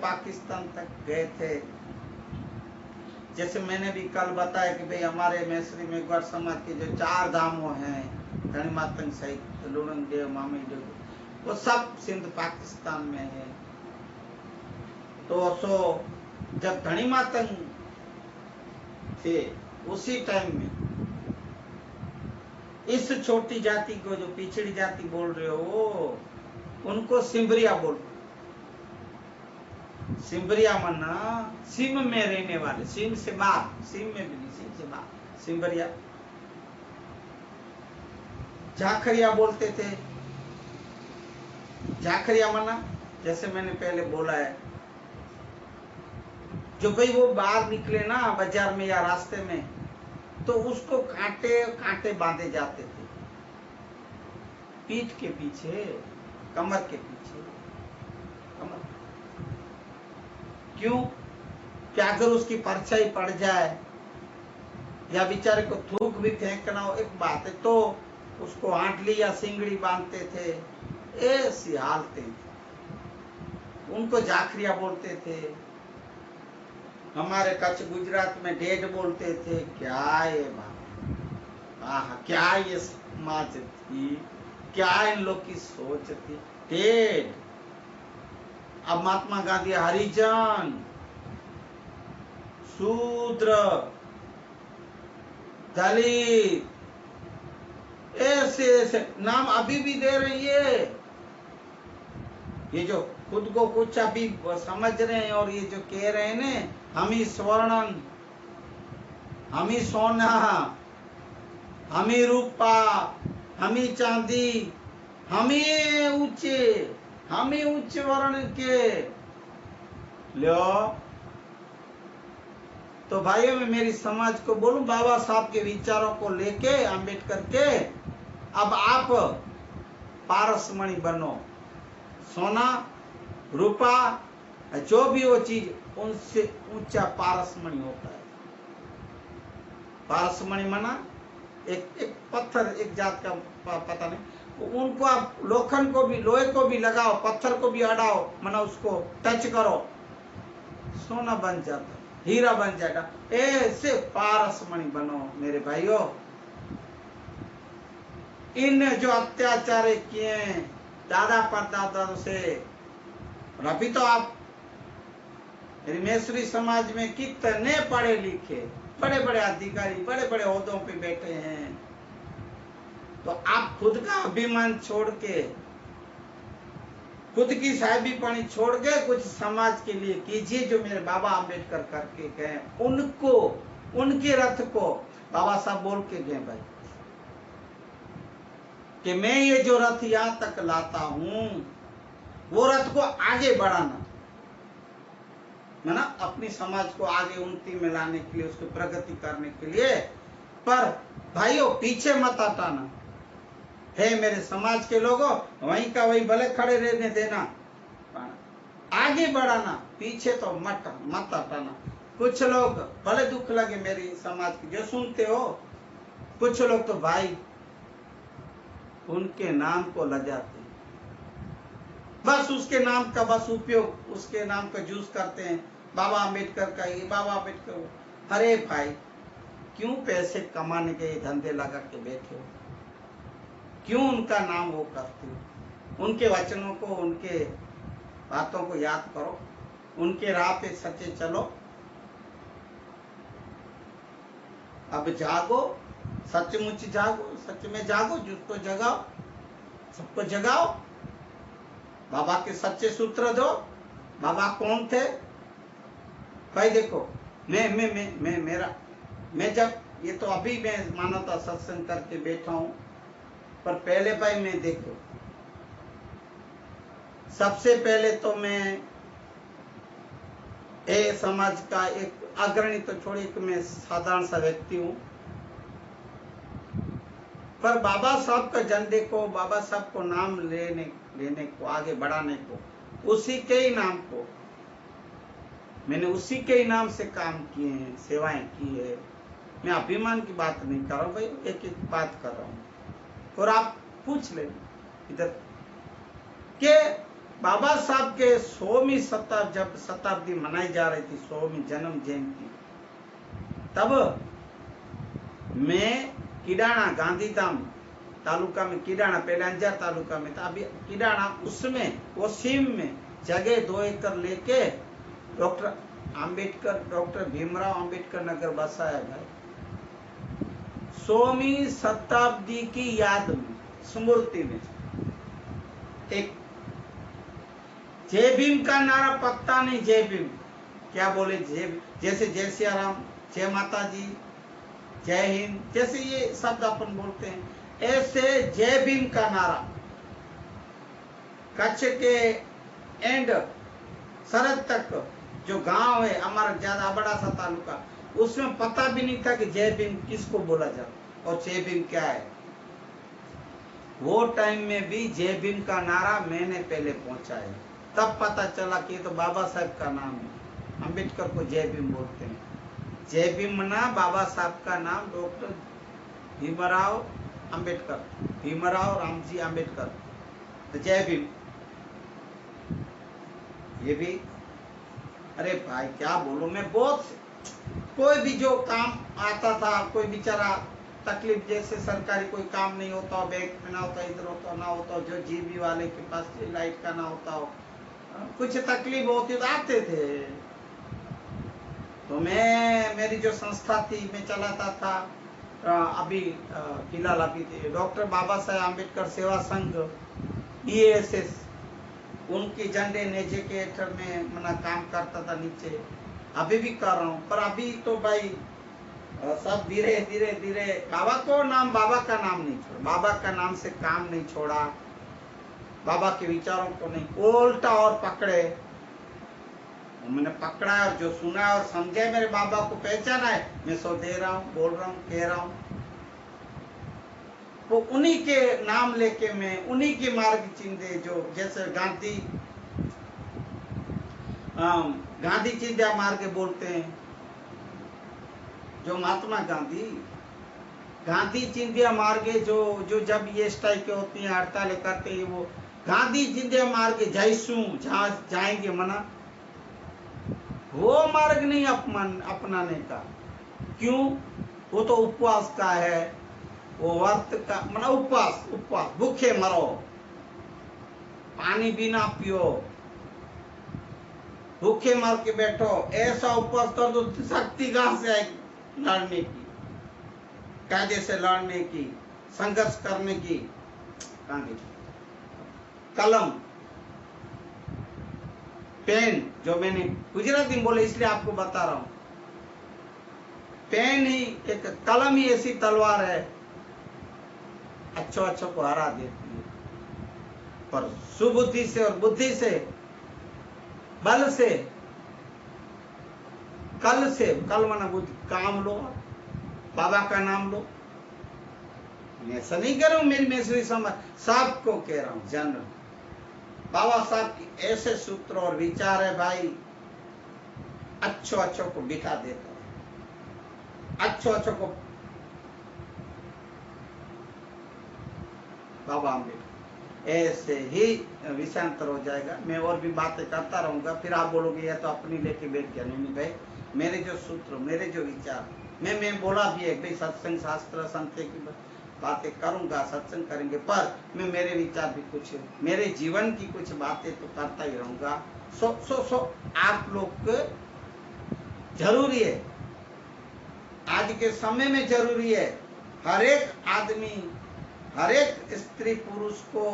पाकिस्तान तक गए थे। जैसे मैंने भी कल बताया कि भाई हमारे मैसरी में गौर समाज के जो 4 धामों हैं, धनी मातंग सहित लुणंग देव मामी देव, वो सब सिंध पाकिस्तान में है। तो जब धनी मातंग थे उसी टाइम में इस छोटी जाति को, जो पिछड़ी जाति बोल रहे हो, उनको सिमरिया बोल। सिमरिया मना सिम में रहने वाले, सिम से बाहर, सिम में भी नहीं, सिम से बाहर सिमरिया। झाखरिया बोलते थे। झाखरिया मना, जैसे मैंने पहले बोला है, जो भाई वो बाहर निकले ना बाजार में या रास्ते में, तो उसको कांटे कांटे बांधे जाते थे पीठ के पीछे, कमर के पीछे। कमर क्यों? कि अगर उसकी परछाई पड़ जाए या बेचारे को थूक भी फेंकना हो, एक बात है, तो उसको आंटली या सिंगड़ी बांधते थे। ऐसी हालतें थी। उनको जाखरिया बोलते थे। हमारे कच्छ गुजरात में डेढ़ बोलते थे। क्या ये बात, क्या ये समाज थी, क्या इन लोग की सोच थी। डेढ़। अब महात्मा गांधी हरिजन, शूद्र, दलित, ऐसे ऐसे नाम अभी भी दे रही है। ये जो खुद को कुछ अभी समझ रहे हैं और ये जो कह रहे हैं ना, हम ही स्वर्णन, हम ही सोना, हम ही रूपा, हम ही चांदी, हम ही ऊंचे, हम ही उच्च वर्ण के लो। तो भाइयों, मैं मेरी समाज को बोलूं, बाबा साहब के विचारों को लेके, आम्बेडकर के, अब आप पारसमणि बनो। सोना, रूपा, जो भी वो चीज, उनसे ऊंचा पारसमणि होता है। पारसमणि माना एक पत्थर, एक जात का पता नहीं, उनको आप लोखंड को भी, लोहे को भी लगाओ, पत्थर को भी अड़ाओ, माना उसको टच करो, सोना बन जाता, हीरा बन जाएगा। ऐसे पारसमणि बनो मेरे भाइयों। इन जो अत्याचार किए दादा परदादा से, और अभी तो आप मेरी मैसरी समाज में कितने पढ़े लिखे, बड़े बड़े अधिकारी, बड़े बड़े ओहदों पे बैठे हैं। तो आप खुद का अभिमान छोड़ के, खुद की साहिबीपनी छोड़ के कुछ समाज के लिए कीजिए, जो मेरे बाबा आम्बेडकर करके गए। उनको, उनके रथ को बाबा साहब बोल के गए भाई, कि मैं ये जो रथ यहां तक लाता हूं, वो रथ को आगे बढ़ाना, ना अपनी समाज को आगे उन्नति में लाने के लिए, उसको प्रगति करने के लिए। पर भाइयों, पीछे मत हटाना है मेरे समाज के लोगों, वहीं का वहीं भले खड़े रहने देना, आगे बढ़ाना, पीछे तो मत हटाना। कुछ लोग भले दुख लगे मेरी समाज की जो सुनते हो, कुछ लोग तो भाई उनके नाम को लजाते, बस उसके नाम का बस उपयोग, उसके नाम का यूज करते हैं। बाबा आम्बेडकर का ये, बाबा आम्बेडकर। अरे भाई, क्यों पैसे कमाने के धंधे लगा के बैठे हो? क्यों उनका नाम वो करते हो? उनके वचनों को, उनके बातों को याद करो, उनके राह पे सच्चे चलो। अब जागो, सचमुच जागो, सच में जागो, जिसको जगाओ, सबको जगाओ। बाबा के सच्चे सूत्र दो। बाबा कौन थे भाई? देखो, मैं जब ये तो अभी मैं मानवता सत्संग करके बैठा हूं, पर पहले भाई मैं देखो, सबसे पहले तो मैं समाज का एक अग्रणी तो छोड़िए कि मैं साधारण सा व्यक्ति हूं, पर बाबा साहब का झंडे को, बाबा साहब को नाम लेने को, आगे बढ़ाने को, उसी के ही नाम को, मैंने उसी के ही नाम से काम किए हैं, सेवाएं की है। मैं अभिमान की बात नहीं कर रहा हूं भाई, एक एक बात कर रहा हूं। और आप पूछ ले इधर के बाबा साहब के 100वीं शताब्दी मनाई जा रही थी, 100वीं जन्म जयंती, तब मैं किडाणा, गांधीधाम तालुका में, किडाणा पहले अंजार तालुका में था, अभी किडाणा, उसमें वो सीम में जगह 2 एकड़ लेके डॉक्टर आम्बेडकर, डॉक्टर भीमराव आम्बेडकर नगर बसाया भाई। 100वीं शताब्दी की याद में, स्मृति में। एक जय भीम का नारा पक्का नहीं, जय भीम क्या बोले, जैसे जय सिया राम, जय माता जी, जय हिंद, जैसे ये शब्द अपन बोलते हैं, ऐसे जय भीम का नारा कच्छ के एंड सरहद तक जो गांव है हमारा, ज्यादा बड़ा सा तालुका, उसमें पता भी नहीं था कि जय भीम किसको बोला जाता और जय भीम क्या है। वो टाइम में भी जय भीम का नारा मैंने पहले पहुंचाया, तब पता चला कि ये तो बाबा साहब का नाम है। अंबेडकर को जय भीम बोलते हैं। जय भीम ना बाबा साहब का नाम डॉक्टर भीमराव अंबेडकर, भीमराव रामजी अंबेडकर, तो जय भीम। ये भी, अरे भाई क्या बोलूं मैं, बहुत कोई भी जो काम आता था, कोई बेचारा तकलीफ, जैसे सरकारी कोई काम नहीं होता, बैंक में ना होता, इधर होता ना होता, जो जीबी वाले के पास लाइट का ना होता हो, कुछ तकलीफ होती तो आते थे। तो मैं, मेरी जो संस्था थी मैं चलाता था, अभी फिलहाल अभी डॉक्टर बाबा साहेब आम्बेडकर सेवा संघ EASS, उनकी झंडे नेजे के हेठर में मना काम करता था नीचे, अभी भी कर रहा हूँ। पर अभी तो भाई सब धीरे धीरे धीरे, बाबा का नाम नहीं छोड़ा, बाबा का नाम से काम नहीं छोड़ा, बाबा के विचारों को नहीं, उल्टा और पकड़े। मैंने पकड़ा और जो सुना और समझे, मेरे बाबा को पहचाना है, मैं सो दे रहा हूँ, बोल रहा हूँ, कह रहा हूँ। वो उन्हीं के नाम लेके मैं उन्हीं के मार्ग चिन्हे, जो जैसे गांधी चिंध्या मार्ग बोलते हैं, जो महात्मा गांधी चिंध्या मार्ग, जो जब ये स्ट्राइक के होती है, हड़ताल करते हैं, वो गांधी चिंध्या मार्ग जाइसू, जहां जाएंगे मना, वो मार्ग नहीं अपनाने का। क्यों? वो तो उपवास का है, वो व्रत का, मना उपवास, भूखे मरो, पानी भी ना पियो, भूखे मर के बैठो, ऐसा उपवास कर दो, शक्ति कहां से आएगी लड़ने की, कायदे से लड़ने की, संघर्ष करने की? कलम पेन, जो मैंने गुजराती में बोले इसलिए आपको बता रहा हूं, पेन ही एक, कलम ही ऐसी तलवार है, अच्छो को हरा देती है, पर सुबुद्धि से और बुद्धि से, बल से, कल मना बुद्धि, काम लो, बाबा का नाम लो। मैं ऐसा नहीं कर रहा हूं, मेरी मैसरी समझ, सबको कह रहा हूं, जनरल बाबा साहब के ऐसे सूत्र और विचार है भाई, अच्छो को बिठा देता है, अच्छो को बाबा अम्बेडकर, ऐसे ही विषयांतर हो जाएगा। मैं और भी बातें करता रहूंगा, फिर आप बोलोगे ये तो अपनी लेके बैठ गया। नहीं भाई, मेरे जो सूत्र, मेरे जो विचार, मैं बोला भी है भाई, सत्संग शास्त्र संत की बातें करूंगा, सत्संग करेंगे, पर मैं मेरे विचार भी कुछ, मेरे जीवन की कुछ बातें तो करता ही रहूंगा। सो आप लोग जरूरी है, आज के समय में जरूरी है, हर एक आदमी, हर एक स्त्री पुरुष को,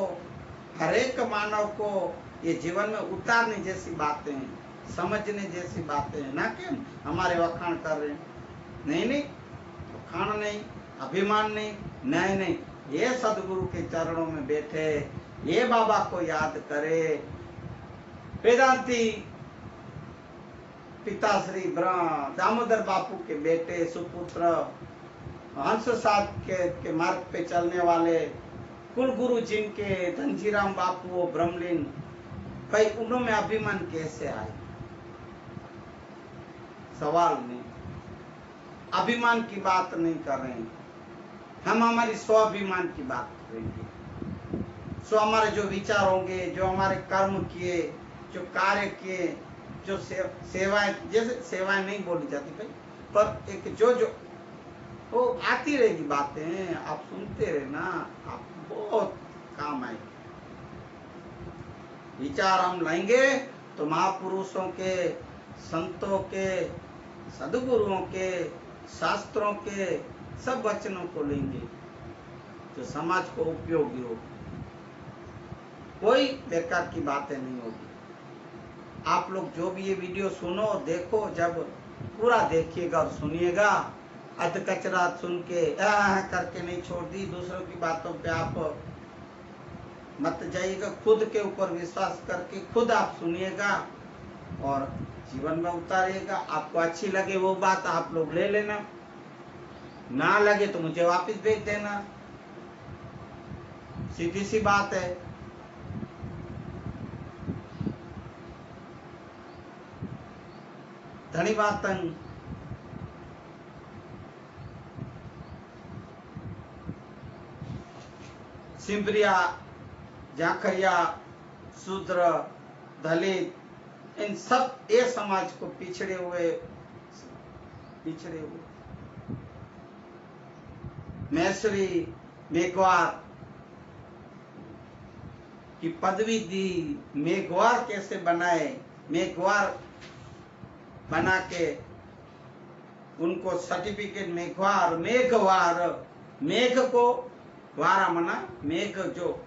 हर एक मानव को ये जीवन में उतारने जैसी बातें हैं, समझने जैसी बातें हैं, ना कि हमारे वखाण कर रहे हैं। नहीं, वखाण नहीं, अभिमान नहीं, ये सदगुरु के चरणों में बैठे, ये बाबा को याद करे, वेदांती पिताश्री दामोदर बापू के बेटे, सुपुत्र, हंस साहब के मार्ग पे चलने वाले कुल गुरु जिनके, धनजीराम बापू, ब्रह्मलीन, भाई उनमें अभिमान कैसे आए? सवाल नहीं, अभिमान की बात नहीं कर रहे हैं हम, हमारी स्वाभिमान की बात करेंगे। सो हमारे जो विचार होंगे, जो हमारे कर्म किए, जो कार्य किए, जो सेवाएं, जैसे सेवाएं नहीं बोली जाती भाई, पर एक जो जो वो आती रहेगी बातें, आप सुनते रहे ना, आप बहुत काम आएगी। विचार हम लाएंगे तो महापुरुषों के, संतों के, सदगुरुओं के, शास्त्रों के सब वचनों को लेंगे जो समाज को उपयोगी हो, कोई बेकार की बातें नहीं होगी। आप लोग जो भी ये वीडियो सुनो देखो, जब पूरा देखिएगा और सुनिएगा, अध कचरा सुन के करके नहीं छोड़ दी, दूसरों की बातों पे आप मत जाइएगा, खुद के ऊपर विश्वास करके खुद आप सुनिएगा और जीवन में उतारिएगा। आपको अच्छी लगे वो बात आप लोग ले लेना, ना लगे तो मुझे वापस भेज देना, सीधी सी बात है। धन्यवाद। सिंबरिया, जाखरिया, शूद्र, दलित, इन सब ये समाज को पिछड़े हुए मैसरी, मेघवार की पदवी दी, मेघवार कैसे बनाए, मेघवार बना के उनको सर्टिफिकेट मेघवार, मेघवार, मेघ को वारा मना मेघ, जो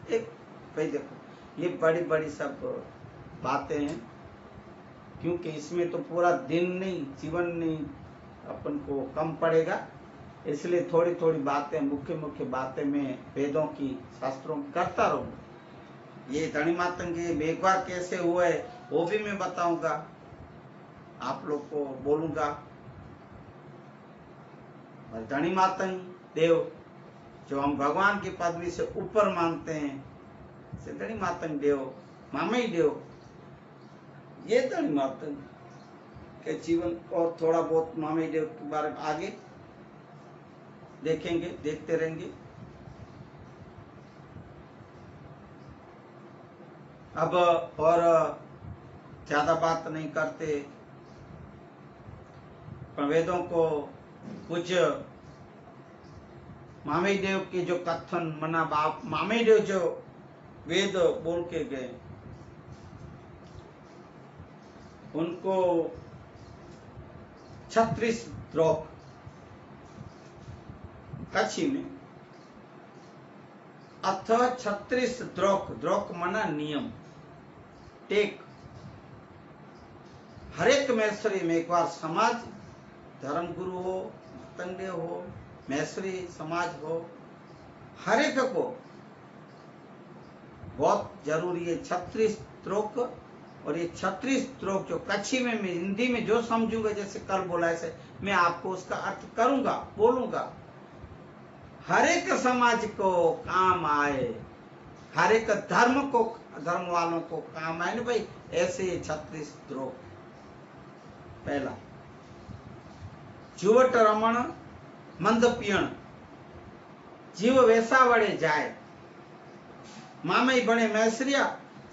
एक भाई देखो ये बड़ी बड़ी सब बातें हैं, क्योंकि इसमें तो पूरा दिन नहीं, जीवन नहीं अपन को कम पड़ेगा, इसलिए थोड़ी थोड़ी बातें, मुख्य मुख्य बातें में वेदों की, शास्त्रों की करता रहूंगा। ये धनी मातंग के मेघवार कैसे हुए वो भी मैं बताऊंगा, आप लोग को बोलूंगा। और धनी मातंग देव जो हम भगवान की पदवी से ऊपर मानते हैं, से धनी मातंग देव, मामई देव, ये धनी मातंग के जीवन और थोड़ा बहुत मामई देव के बारे में आगे देखेंगे, देखते रहेंगे। अब और ज्यादा बात नहीं करते, वेदों को कुछ मामई देव के जो कथन मना बाप, मामई देव जो वेद बोल के गए, उनको 36 द्रोक कच्छी में, अथ 36 द्रोक, द्रोक मना नियम, टेक, हर एक मैसरी में एक बार समाज, धर्म गुरु हो, मातंग हो, मैसरी समाज हो, हर एक को बहुत जरूरी है 36 श्लोक। और ये 36 श्लोक जो कच्छी में मैं हिंदी में जो समझूंगा, जैसे कल बोला ऐसे मैं आपको उसका अर्थ करूंगा, बोलूंगा, हर एक समाज को काम आए, हर एक धर्म को, धर्म वालों को काम आए ना भाई, ऐसे 36 श्लोक। पहला, जुवट रमण मंद पियण, जीव वैसा वड़े जाए, मामई बने मैसरिया,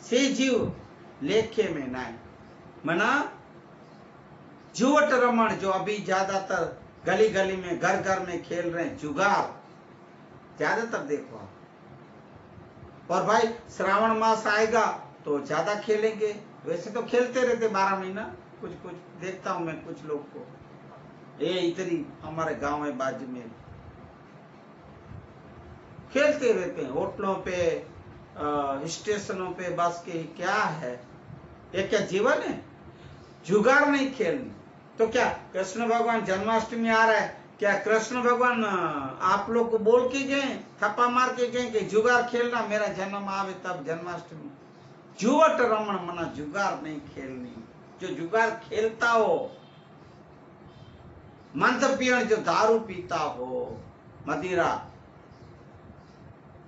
से जीव लेखे में नाय। मना जुवट रमण, जो अभी ज्यादातर गली गली में, घर घर में खेल रहे हैं, जुगार ज्यादातर देखो आप। और भाई श्रावण मास आएगा तो ज्यादा खेलेंगे, वैसे तो खेलते रहते 12 महीना, कुछ कुछ देखता हूं मैं कुछ लोग को, ये इतनी हमारे गांव में बाजू में खेलते रहते हैं, होटलों पे, स्टेशनों पे, बस के, क्या है ये, क्या जीवन है? जुगाड़ नहीं खेलनी तो क्या? कृष्ण भगवान जन्माष्टमी आ रहा है, क्या कृष्ण भगवान आप लोग को बोल के गए, थप्पा मार के गए कि जुगाड़ खेलना, मेरा जन्म आवे तब जन्माष्टमी? जुवट रमण मना जुगाड़ नहीं खेलनी, जो जुगाड़ खेलता हो, मंद पियण जो दारू पीता हो, मदिरा,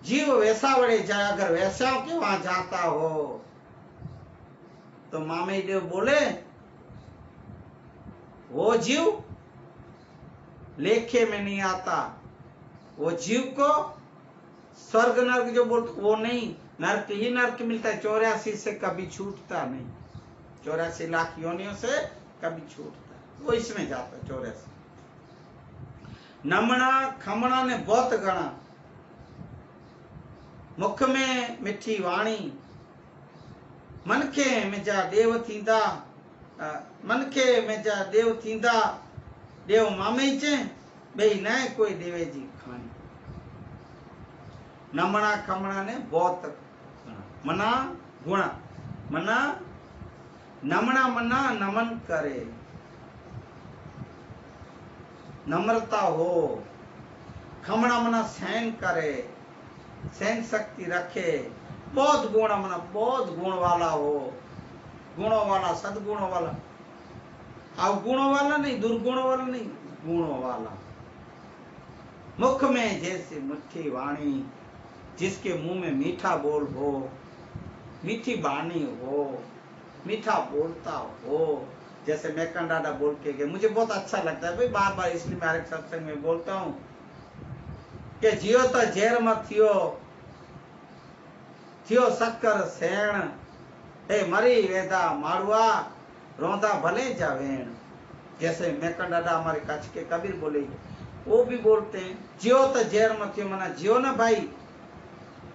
जीव वैसा वड़े जाए, अगर वैसाओं के वहां जाता हो तो मामई देव बोले वो जीव लेखे में नहीं आता, वो जीव को स्वर्ग नर्क जो बोलते वो नहीं, नर्क ही नर्क मिलता है, 84 से कभी छूटता नहीं, 84 लाख योनियों से कभी छूटता है, वो इसमें जाता है 84। नमणा खमणा ने बहुत गणा, मुख में मिठी वाणी, मनखे में जा देव थींदा, मनखे में जा देव थींदा, देव मामे चे बेई न कोई देवे जी खानी। नमणा खमणा ने बहुत मना गुणा, मना नमणा मना नमन करे, नम्रता हो, खमणा मना सहन करे, सहन शक्ति रखे, बहुत गुण मना बहुत गुण वाला हो, गुणों वाला सदगुणों वाला, अवगुणों वाला नहीं, दुर्गुणों वाला नहीं, गुणों वाला। मुख में जैसे मिठी वाणी, जिसके मुंह में मीठा बोल हो, मीठी वाणी हो, मीठा बोलता हो, जैसे मैं कंडाडा बोल के गए, मुझे बहुत अच्छा लगता है भाई, बार बार इसलिए मैं हर सत्संग में बोलता हूँ कि जियो तो जेर मत थियो शक्कर सेण, हे मरी वेदा माड़ुआ रोंदा भले जावेण। जैसे मैं कंडाडा हमारे कच्छ के कबीर बोले, वो भी बोलते हैं जियो तो जेर मत थियो, मना जियो ना भाई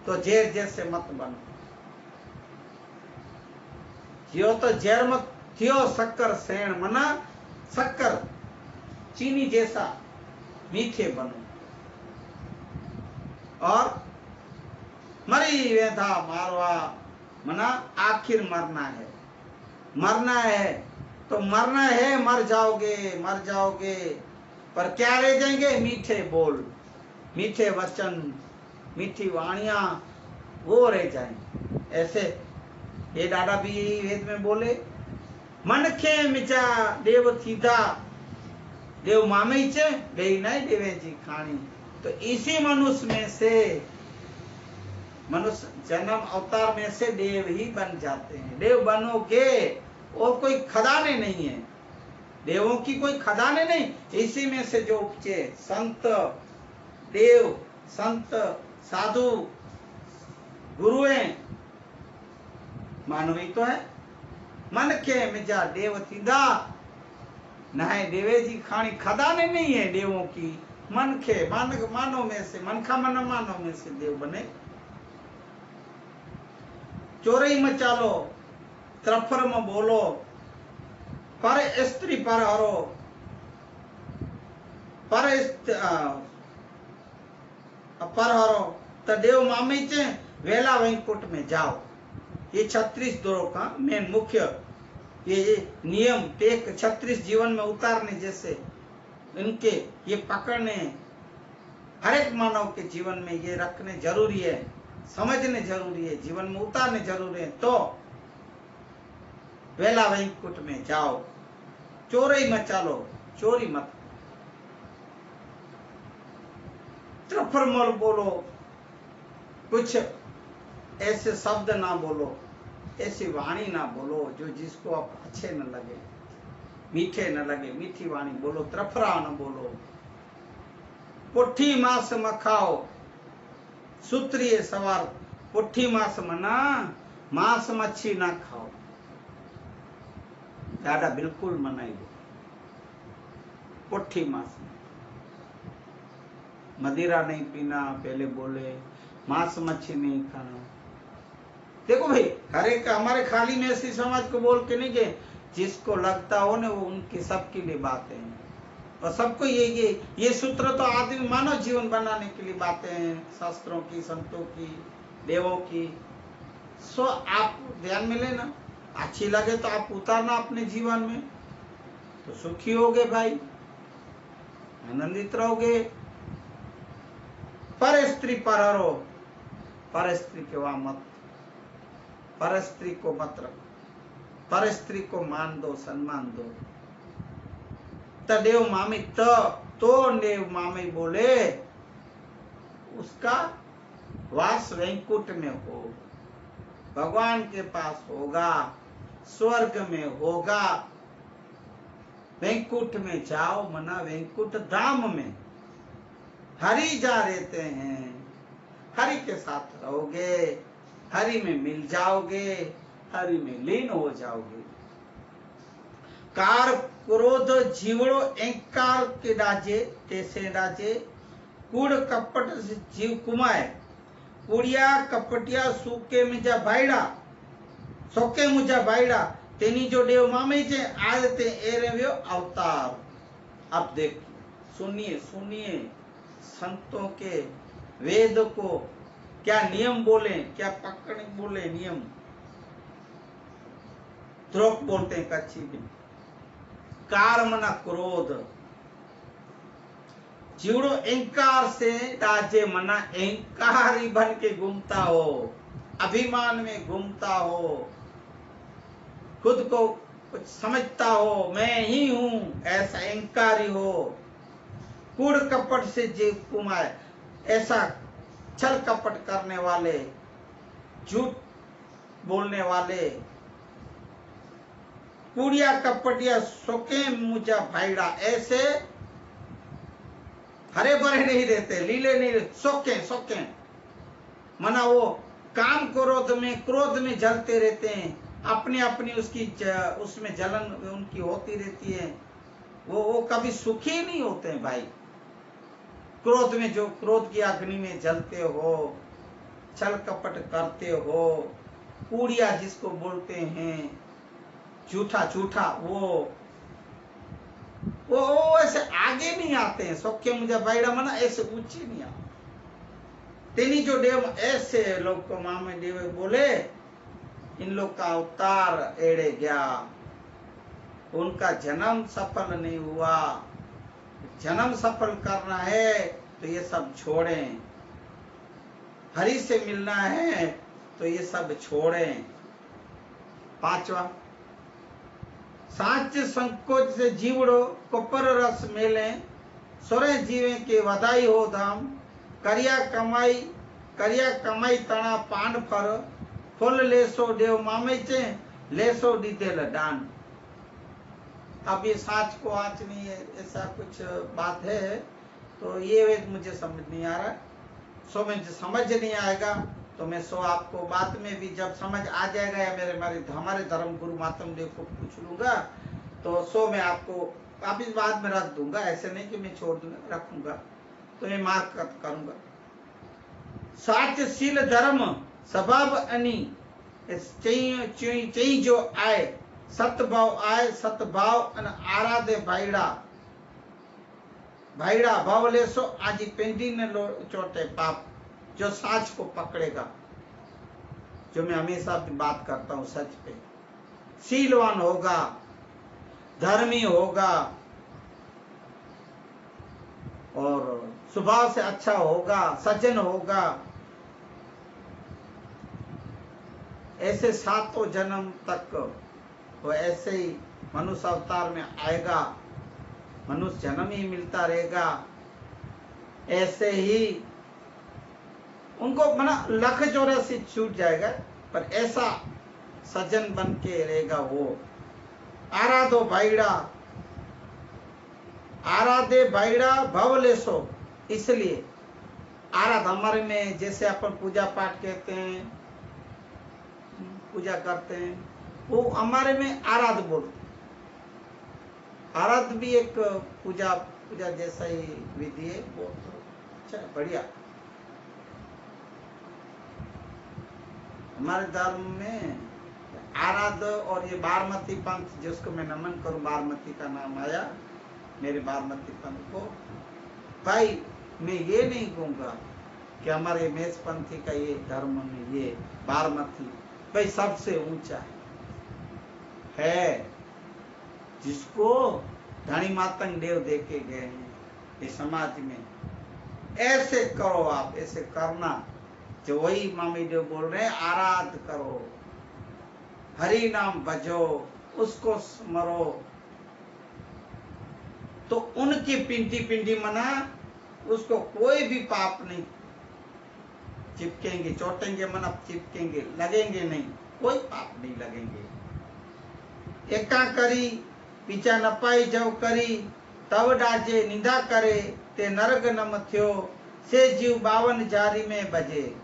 तो जेर जैसे मत बनो, जियो तो जेर मत थियो शक्कर सेण, मना शक्कर चीनी जैसा मीठे बनो, और मरी वेधा मारवा, मना आखिर मरना है, मरना है तो मरना है, मर जाओगे मर जाओगे, पर क्या रह जाएंगे, मीठे बोल, मीठे वचन, मीठी वाणियां, वो रह जाएंगे। ऐसे ये दादा भी यही वेद में बोले, मन खे मिचा देव थीदा, देव मामे चे बेई नहीं देवे जी खानी। तो इसी मनुष्य में से, मनुष्य जन्म अवतार में से देव ही बन जाते हैं, देव बनोगे, और कोई खदाने नहीं है, देवों की कोई खदाने नहीं, इसी में से जो उपजे संत देव, संत साधु गुरुएं, मानवी तो है। मन के मिजा देव थींदा, नहाए देवे जी खानी, खदाने नहीं है देवों की, मन के मानो में से, मन खा मन मानो में से देव बने। चोरई मचालो, त्रफर में बोलो, पर स्त्री पर हरो, पर हरो, तो देव मामे चे वेला वैकुंठ में जाओ। ये 36 दौरों का मेन मुख्य ये नियम टेक 36 जीवन में उतारने जैसे, इनके ये पकड़ने हर एक मानव के जीवन में ये रखने जरूरी है, समझने जरूरी है, जीवन में उतारने जरूरी है। तो वेला वैकुंठ में जाओ, चोरी मचा लो, चोरी मत, त्रफर मल बोलो, कुछ ऐसे शब्द ना बोलो, ऐसी वाणी ना बोलो जो जिसको आप अच्छे न लगे, मीठे न लगे, मीठी वाणी बोलो, त्रफरा न बोलो। पुट्ठी मांस मखाओ, सूत्रीय सवार, पुट्ठी मांस मना मांस मच्छी ना खाओ, दादा बिल्कुल मनाई दो। पुट्ठी मांस, मदिरा नहीं पीना, पहले बोले मांस मच्छी नहीं खाना। देखो भाई, हर एक हमारे खाली में ऐसी समाज को बोल के नहीं गए, जिसको लगता हो ना वो उनकी सबके लिए बातें हैं, और सबको ये सूत्र तो आदमी मानव जीवन बनाने के लिए बातें हैं, शास्त्रों की, संतों की, देवों की। सो आप ध्यान में लेना, अच्छी लगे तो आप उतारना अपने जीवन में, तो सुखी होगे भाई, आनंदित रहोगे। पर स्त्री पर हरो, पर स्त्री के वहां मत, पर स्त्री को मत रखो, पर स्त्री को मान दो, सम्मान दो। तदेव मामी तो देव मामी बोले उसका वास वैकुंठ में हो, भगवान के पास होगा, स्वर्ग में होगा। वैकुंठ में जाओ, मना वैकुंठ धाम में हरि जा रहते हैं, हरि के साथ रहोगे, हरि में मिल जाओगे, हरि में लीन हो जाओगे। कार क्रोध जीवड़ो अहंकार के राजे कैसे राजे, कूड़ कपट से जीव कुमाए, कूड़िया कपटिया सूके मुझा भाईड़ा, सोके मुझा भाईड़ा, तेनी जो देव मामे छे आज ते एरव्यो अवतार। अब देखिए, सुनिए सुनिए संतों के वेद को क्या नियम बोले, क्या पकड़ बोले नियम। द्रोक बोलते हैं कच्ची में। कार मना क्रोध, जीवड़ो अहंकार से राजे मना अहंकारी बन के घूमता हो, अभिमान में घूमता हो, खुद को कुछ समझता हो, मैं ही हूं, ऐसा अहंकारी हो। कूड़ कपट से जीव कुमाए, ऐसा छल कपट करने वाले, झूठ बोलने वाले, कूड़िया कपटिया सोके मुझा भाईड़ा, ऐसे हरे भरे नहीं रहते, लीले नहीं रहते, सोके सोके मना वो काम क्रोध में जलते रहते हैं, अपनी अपनी उसकी उसमें जलन उनकी होती रहती है। वो कभी सुखी नहीं होते हैं भाई। क्रोध में जो क्रोध की अग्नि में जलते हो, छल कपट करते हो, कूड़िया जिसको बोलते हैं, झूठा झूठा, वो ऐसे आगे नहीं आते हैं। सौख्य मुझे बाइड़ा मना ऐसे ऊंचे नहीं आते। तेनी जो देव ऐसे लोग को मामे देव बोले, इन लोग का अवतार एड़े गया, उनका जन्म सफल नहीं हुआ। जन्म सफल करना है तो ये सब छोड़ें, हरि से मिलना है तो ये सब छोड़ें। पांचवा, साच संकोच से जीवड़ो कोपर रस मेले, सोरे जीवे के वधाई हो धाम, करिया कमाई तना पान फर, फुल लेसो देव मामे चे, लेसो दीदेल दान। अब ये साच को आँच नहीं है, ऐसा कुछ बात है, तो ये मुझे समझ नहीं आ रहा। सो मुझे समझ नहीं आएगा तो मैं सो आपको बाद में भी जब समझ आ जाएगा या हमारे धर्म गुरु मातम देव को पूछ लूंगा, तो सो मैं आपको वापिस बाद में रख दूंगा। ऐसे नहीं कि मैं छोड़ दूंगा, रखूंगा तो मैं मार्क करूंगा। साचशील धर्म स्वभाव अनि चई जो आए, सतभाव आए सतभाव अन आराधे भाईड़ा, भाईड़ा भाव ले सो आजी पेंटी ने लो चोटे पाप। जो साच को पकड़ेगा, जो मैं हमेशा बात करता हूं सच पे, शीलवान होगा, धर्मी होगा और स्वभाव से अच्छा होगा, सज्जन होगा, ऐसे सातों जन्म तक वो ऐसे ही मनुष्य अवतार में आएगा, मनुष्य जन्म ही मिलता रहेगा। ऐसे ही उनको मना लख 84 छूट जाएगा, पर ऐसा सज्जन बन के रहेगा वो। आराधो भाईड़ा, आराधे भाईड़ा भव लेसो, इसलिए आराध हमारे में जैसे अपन पूजा पाठ कहते हैं, पूजा करते हैं, वो हमारे में आराध बोलते। आराध भी एक पूजा जैसा ही विधि है, वो तो अच्छा बढ़िया। हमारे धर्म में आराध और ये बारमती पंथ जिसको मैं नमन करूं, बारमती का नाम आया मेरे बारमती पंथ को। भाई मैं ये नहीं कहूंगा कि हमारे मेष पंथी का ये धर्म में ये बारमती भाई सबसे ऊंचा है, जिसको धनी मातंग देव देके गए हैं ये समाज में। ऐसे करो, आप ऐसे करना जो वही मामी देव बोल रहे हैं, आराध करो, हरि नाम भजो, उसको स्मरो, तो उनकी पिंडी मना उसको कोई भी पाप नहीं चिपकेंगे, चोटेंगे मना चिपकेंगे, लगेंगे नहीं, कोई पाप नहीं लगेंगे। एका करी पीछा न पाई जव करी, तव डाजे निंदा करे ते नरक नम थ्यो, से जीव 52 जारी में बजे।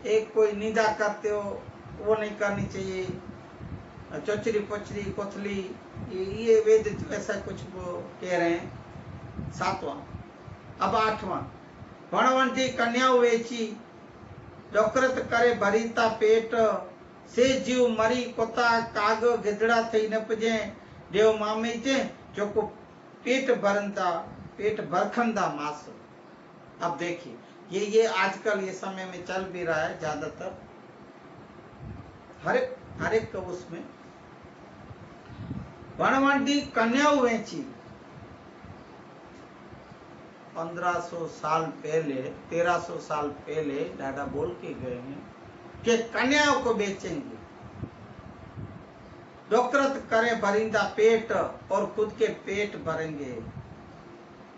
एक कोई निंदा करते हो वो नहीं करनी चाहिए, चोचरी पोचरी कोथली, ये वेद ऐसा कुछ वो कह रहे हैं। 7वां। अब 8वां, भणवंती कन्या वेची डोकरत करे भरीता पेट, से जीव मरी कोता काग गिदड़ा थई न पजे, देव मामे जे जो को पेट भरखंदा मास। अब देखिए ये आजकल ये समय में चल भी रहा है ज्यादातर, हर एक उसमें वणवंडी कन्या वेची। 1500 साल पहले, 1300 साल पहले दादा बोल के गए हैं कि कन्याओं को बेचेंगे, डोकरत करे भरिंदा पेट और खुद के पेट भरेंगे।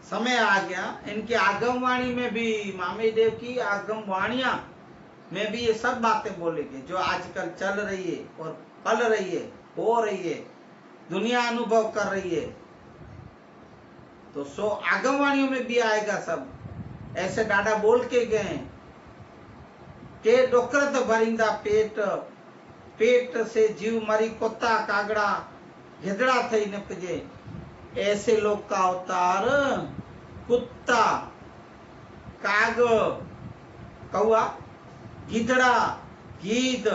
समय आ गया, इनकी आगमवाणी में भी, मामी देव की आगमवाणियां में भी ये सब बातें बोलेंगे जो आजकल चल रही है और पल रही है, हो रही है, दुनिया अनुभव कर रही है। तो सो आगमवाणियों में भी आएगा सब। ऐसे डाडा बोल के गए के डोकरत भरिंदा पेट, पेट से जीव मरी कोता कागड़ा गिदड़ा थई निपजे। ऐसे लोग का अवतार कुत्ता, काग, कौआ, गिदड़ा, गीद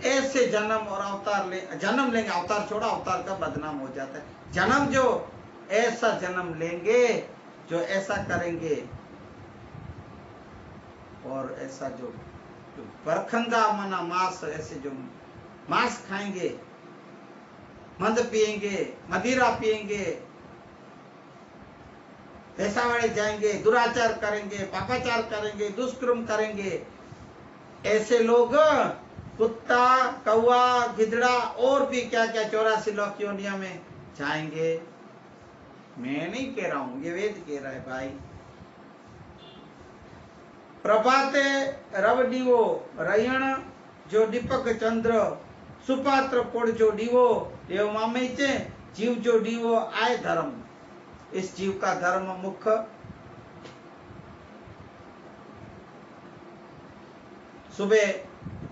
ऐसे जन्म और अवतार जन्म लेंगे। अवतार छोड़ा, अवतार का बदनाम हो जाता है। जन्म जो ऐसा जन्म लेंगे, जो ऐसा करेंगे और ऐसा जो बरखंदा मना मांस, ऐसे जो मांस खाएंगे, मद पिएंगे, मदिरा पिएंगे, पैसावाड़े जाएंगे, दुराचार करेंगे, पापाचार करेंगे, दुष्कर्म करेंगे, ऐसे लोग कुत्ता, कौआ, गिदड़ा और भी क्या क्या 84 लोक योनिया में जाएंगे। मैं नहीं कह रहा हूं, ये वेद कह रहा है भाई। प्रभाते रव डीवो रयण जो दीपक चंद्र, सुपात्र पुड़ जो डीवो देव मामे चे, जीव जो डीवो आए धर्म। इस जीव का धर्म मुख्य सुबह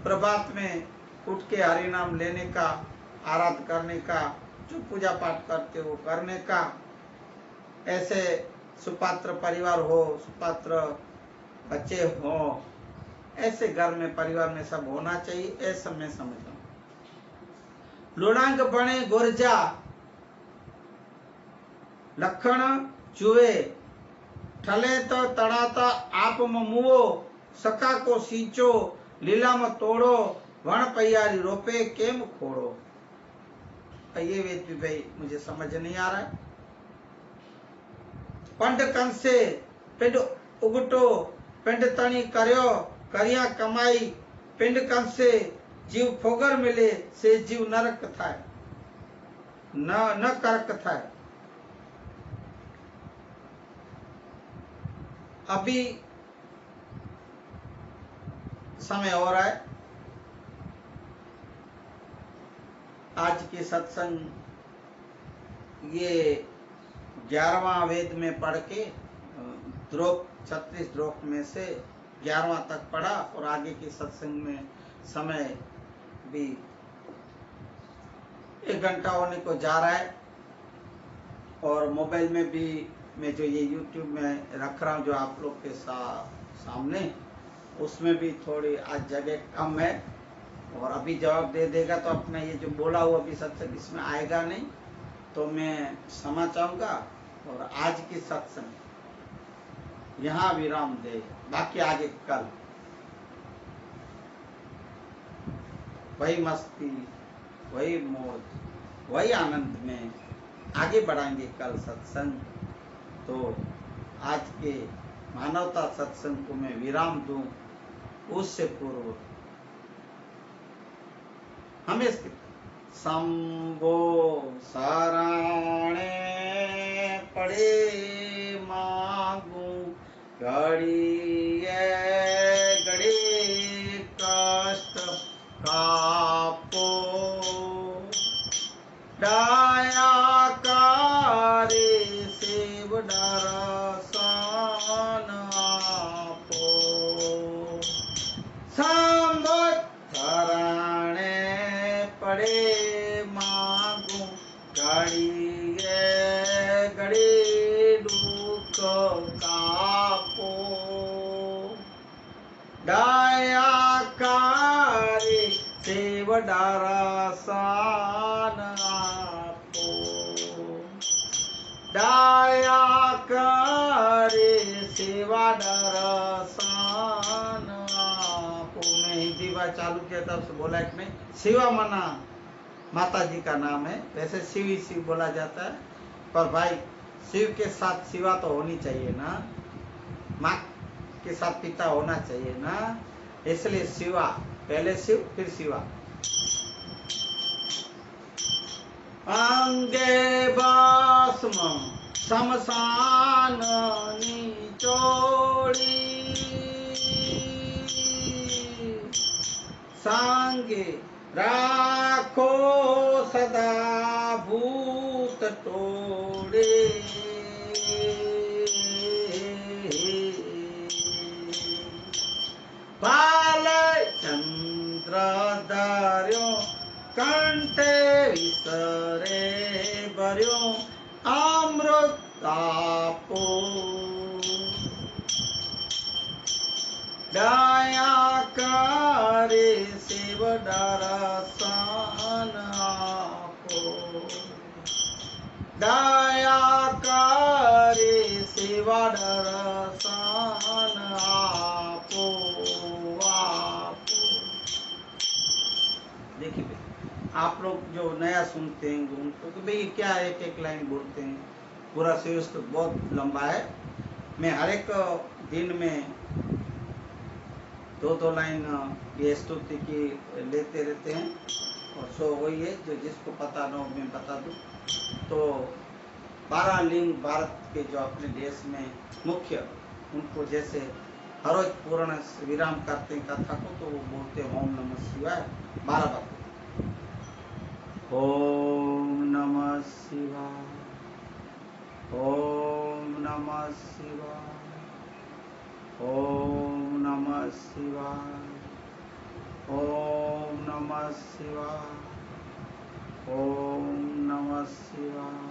प्रभात में उठ के हरि नाम लेने का, आराधना करने का, जो पूजा पाठ करते हो करने का। ऐसे सुपात्र परिवार हो, सुपात्र बच्चे हो, ऐसे घर में परिवार में सब होना चाहिए, ऐसा मैं समझता हूँ। लुणांग बने गुर्जा लखण चुए, ठले तो तड़ाता आप मुओ, सका को सींचो लीला में तोड़ो, वण पैयारी रोपे केम खोड़ो। ये वेद भी भाई मुझे समझ नहीं आ रहा है। पंड कंसे पिंड उगटो, पिंड तणी कर्यो करिया कमाई, पिंड कंसे जीव फोगर मिले, से जीव नरक थाय न करक थाय। अभी समय हो रहा है, आज की सत्संग ये 11वां वेद में पढ़ के द्रोक 36 द्रोक में से 11वां तक पढ़ा, और आगे की सत्संग में समय भी 1 घंटा होने को जा रहा है। और मोबाइल में भी मैं जो ये YouTube में रख रहा हूँ जो आप लोग के सामने, उसमें भी थोड़ी आज जगह कम है, और अभी जवाब दे देगा तो अपना ये जो बोला हुआ अभी सत्संग इसमें आएगा नहीं, तो मैं क्षमा चाहूँगा। और आज की सत्संग यहाँ विराम दे, बाकी आगे कल वही मस्ती, वही मौज, वही आनंद में आगे बढ़ाएंगे कल सत्संग। तो आज के मानवता सत्संग को मैं विराम दूं, उससे पूर्व हमें संभो सराणे पड़े मांगू, घड़िए घड़ी कष्ट कापो, डाया कारे सेव डरसा आपो, दया करे सेवा दर्शन आपो। मैं हिंदी बार चालू किया तब से बोला कि नहीं, शिवा मना माता जी का नाम है, वैसे शिव ही शिव बोला जाता है, पर भाई शिव के साथ शिवा तो होनी चाहिए ना, माँ के साथ पिता होना चाहिए ना, इसलिए शिवा, पहले शिव फिर शिवा। अंगे भस्म शमशान निचोड़ी, सांगे राखो सदा भूत तोड़े, बाल चंद्र दर्यो कंठे विसरे बर्यो अमृत आपो, दया करे शिव दर्शन आपो, दया करे शिव दर्शन आपो आपो। देखिए आप लोग जो नया सुनते हैं उनको कि भाई क्या एक एक लाइन बोलते हैं, पूरा शिव बहुत लंबा है। मैं हर एक दिन में 2-2 लाइन ये स्तुति की लेते रहते हैं, और सो वही है जो जिसको पता ना हो मैं बता दूं। तो 12 लिंग भारत के जो अपने देश में मुख्य, उनको जैसे हर रोज पूर्ण विराम करते हैं कथा को, तो वो बोलते हैं ओम नमः शिवाय 12 बार। ओम नमः शिवाय, ओम नमः शिवाय, ओम नमः शिवाय, ओम नमः शिवाय, ओम नमः शिवाय,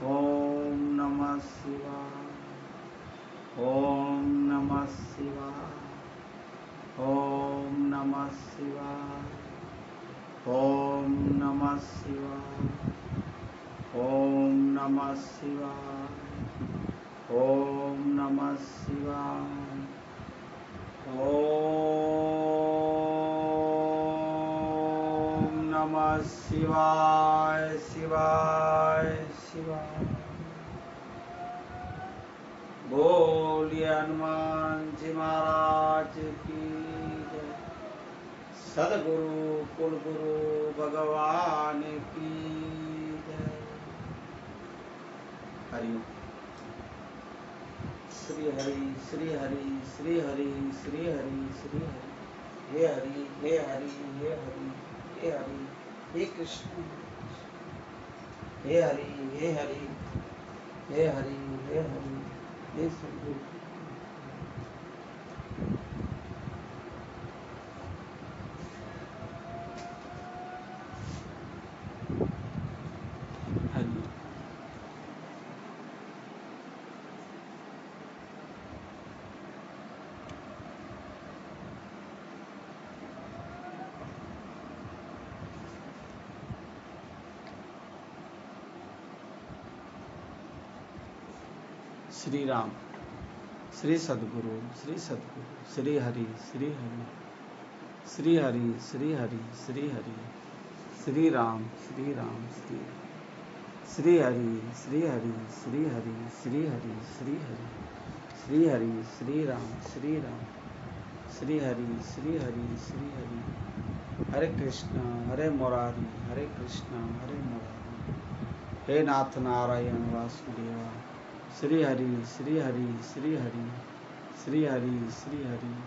ओम नमः शिवाय, ओम नमः शिवाय, ओम नमः शिवाय, ओम नमः शिवाय, ओम नमः शिवाय, ओम नमः शिवाय, ओम नमः शिवाय शिवाय शिवाय। बोलिए हनुमान जी महाराज की जय। सदगुरु कुलगुरु भगवान की जय। हरि श्री हरि श्री हरि श्री हरि श्री हरि श्री हरि, हे हरि हे हरि हे हरि हे हरि, हे कृष्ण हे हरि हे हरि हे हरि हे हरि, हे सद्गुरु। हरि श्री राम, श्री सद्गुरु, श्री सद्गुरु, श्री हरि श्री हरि, श्री हरि श्री हरि श्री हरि, श्री राम श्री राम श्री, श्री हरि श्री हरि श्री हरि श्री हरि श्री हरि, श्री हरि श्री राम श्री राम, श्री हरि श्री हरि श्री हरि। हरे कृष्ण हरे मुरारी, हरे कृष्ण हरे मुरारी, हे नाथ नारायण वासुदेवा, श्री हरि श्री हरि श्री हरि, श्री हरि श्री हरि।